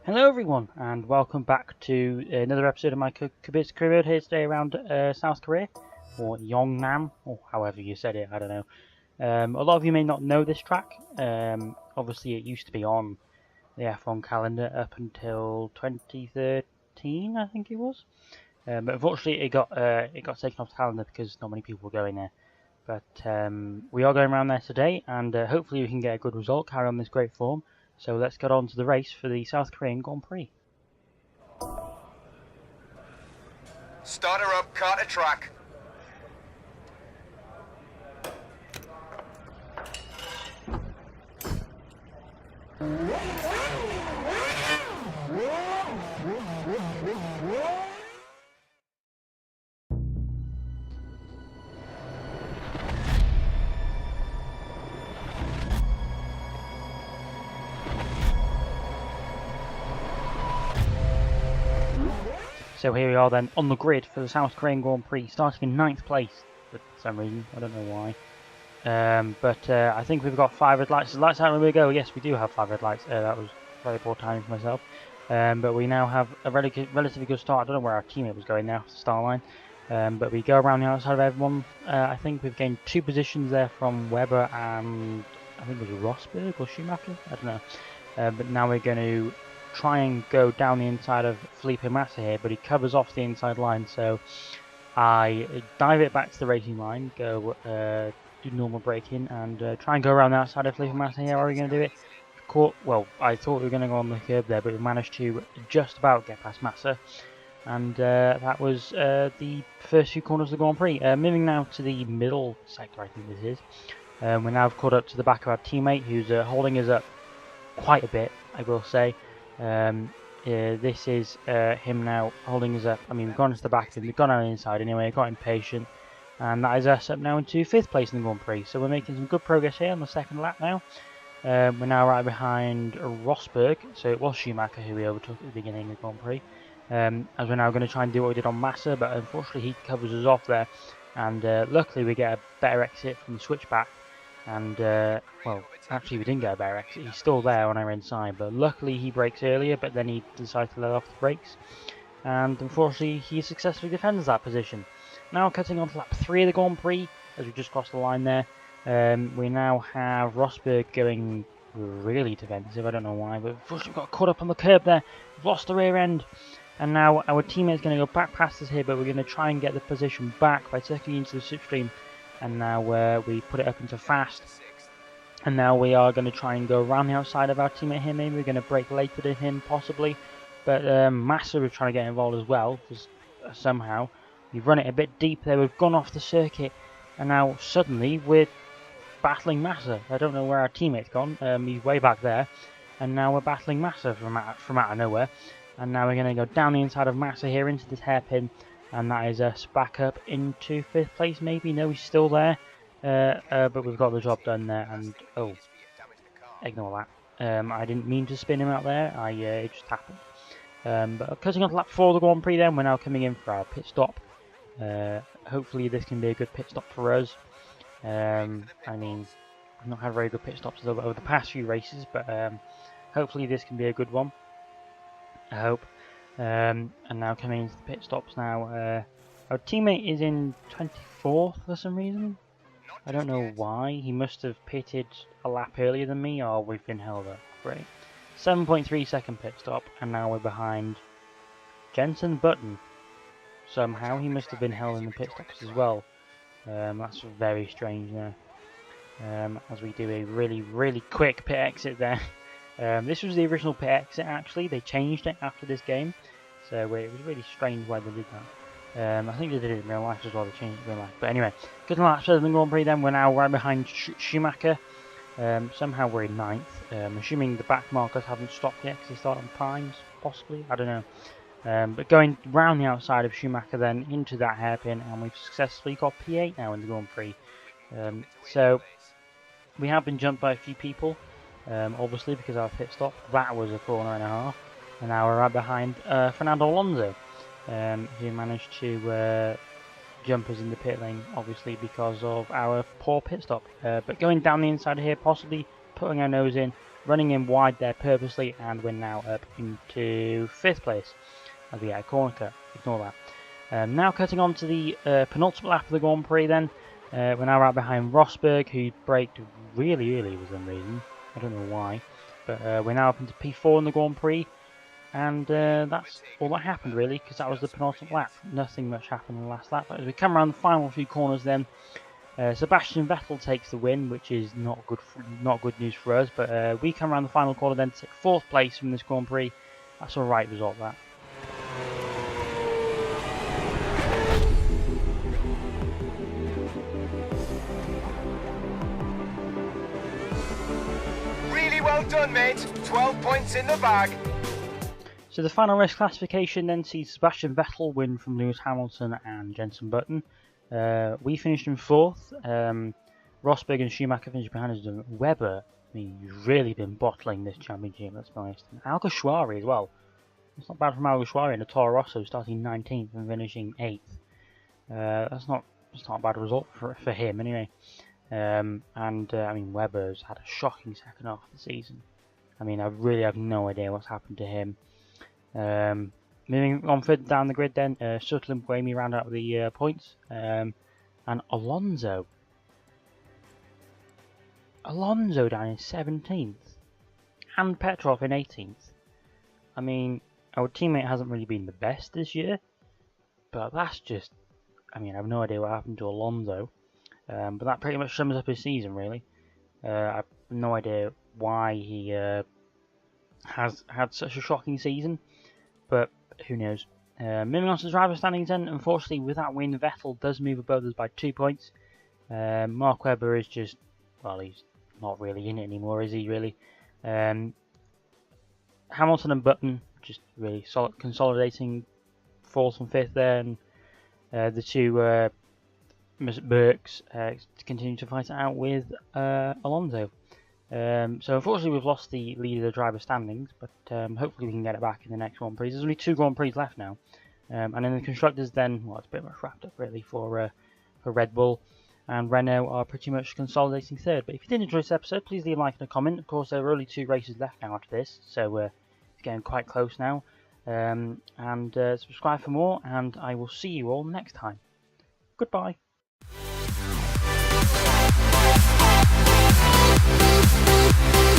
Hello everyone, and welcome back to another episode of my Kubica career here today around South Korea, or Yongnam, or however you said it, I don't know. A lot of you may not know this track. Obviously it used to be on the F1 calendar up until 2013, I think it was. But unfortunately it got taken off the calendar because not many people were going there. But we are going around there today, and hopefully we can get a good result, carry on this great form. So let's get on to the race for the South Korean Grand Prix. Starter up, car to track. So here we are then on the grid for the South Korean Grand Prix, starting in 9th place for some reason, I don't know why. But I think we've got 5 red lights. Lights out, where we go. Yes, we do have 5 red lights. That was very poor timing for myself. But we now have a relatively good start. I don't know where our teammate was going now, start line. But we go around the outside of everyone. I think we've gained 2 positions there from Weber and I think it was Rosberg or Schumacher. I don't know. But now we're going to try and go down the inside of Felipe Massa here, but he covers off the inside line. So I dive it back to the racing line, go do normal braking, and try and go around the outside of Felipe Massa here. How are we going to do it? Well, I thought we were going to go on the curb there, but we managed to just about get past Massa. And that was the first few corners of the Grand Prix. Moving now to the middle sector, I think this is. We're now caught up to the back of our teammate, who's holding us up quite a bit, I will say. This is him now holding us up. I mean, we've gone to the back of him, we've gone on the inside anyway, got impatient. And that is us up now into 5th place in the Grand Prix. So we're making some good progress here on the second lap now. We're now right behind Rosberg, so it was Schumacher who we overtook at the beginning of the Grand Prix. As we're now going to try and do what we did on Massa, but unfortunately he covers us off there. And luckily we get a better exit from the switchback. And, well, actually we didn't get a better exit, he's still there on our inside, but luckily he brakes earlier, but then he decided to let off the brakes. And unfortunately he successfully defends that position. Now cutting on to lap 3 of the Grand Prix, as we just crossed the line there. We now have Rosberg going really defensive, I don't know why, but unfortunately we got caught up on the curb there, we've lost the rear end. And now our teammate's going to go back past us here, but we're going to try and get the position back by taking into the slipstream. And now we put it up into fast. And now we are going to try and go around the outside of our teammate here. Maybe we're going to brake later than him, possibly. But Massa was trying to get involved as well, because somehow we've run it a bit deep there. We've gone off the circuit, and now suddenly we're battling Massa. I don't know where our teammate's gone. He's way back there, and now we're battling Massa from out of nowhere. And now we're going to go down the inside of Massa here into this hairpin. And that is us back up into 5th place, maybe. No, he's still there. But we've got the job done there. And, oh, ignore that. I didn't mean to spin him out there. It just happened. But cutting on to lap 4 of the Grand Prix then, we're now coming in for our pit stop. Hopefully this can be a good pit stop for us. I mean, I've not had very good pit stops over the past few races, but hopefully this can be a good one. I hope. And now coming into the pit stops now. Our teammate is in 24th for some reason. I don't know why. He must have pitted a lap earlier than me, or we've been held up. Great. 7.3 second pit stop, and now we're behind Jensen Button. Somehow he must have been held in the pit stops as well. That's very strange there. As we do a really quick pit exit there. This was the original pit exit actually, they changed it after this game, so it was really strange why they did that. I think they did it in real life as well, they changed it in real life. But anyway, good luck for the Grand Prix then, we're now right behind Schumacher. Somehow we're in 9th, assuming the back markers haven't stopped yet because they start on primes, possibly, I don't know. But going round the outside of Schumacher then into that hairpin, and we've successfully got P8 now in the Grand Prix. So we have been jumped by a few people. Obviously because our pit stop, that was a corner and a half, and now we're right behind Fernando Alonso, who managed to jump us in the pit lane, obviously because of our poor pit stop. But going down the inside here, possibly putting our nose in, running in wide there purposely, and we're now up into 5th place as we get a corner cut. Ignore that. Now cutting on to the penultimate lap of the Grand Prix then. We're now right behind Rosberg, who braked really early for some reason. I don't know why. But we're now up into P4 in the Grand Prix. And that's all that happened really, because that was the penultimate lap. Nothing much happened in the last lap. But as we come around the final few corners then, Sebastian Vettel takes the win, which is not good news for us. But we come around the final corner then to take 4th place from this Grand Prix. That's a right result, that. Really well done, mate. 12 points in the bag. So the final race classification then sees Sebastian Vettel win from Lewis Hamilton and Jenson Button. We finished in 4th. Rosberg and Schumacher finished behind us. And Webber, I mean, he's really been bottling this championship, let's be honest. And Alguersuari as well. It's not bad from Alguersuari in a Toro Rosso starting 19th and finishing 8th. That's not a bad result for him anyway. I mean, Webber's had a shocking second half of the season. I mean, I really have no idea what's happened to him. Moving on further down the grid then, Sutton and Buemi round out the points, and Alonso down in 17th, and Petrov in 18th. I mean, our teammate hasn't really been the best this year, but that's just, I mean, I have no idea what happened to Alonso, but that pretty much sums up his season really. I have no idea why he has had such a shocking season, but who knows. Moving on to the driver standings then, unfortunately with that win Vettel does move above us by 2 points. Mark Webber is just, well, he's not really in it anymore, is he really? Hamilton and Button just really solid, consolidating 4th and 5th there, and the two Burks continue to fight it out with Alonso. So unfortunately we've lost the lead of the driver standings, but hopefully we can get it back in the next Grand Prix. There's only 2 Grand Prix left now, and in the constructors then, well, it's a bit much wrapped up really for Red Bull, and Renault are pretty much consolidating 3rd. But if you did enjoy this episode, please leave a like and a comment. Of course, there are only 2 races left now after this, so it's getting quite close now. Subscribe for more, and I will see you all next time. Goodbye. We'll be right back.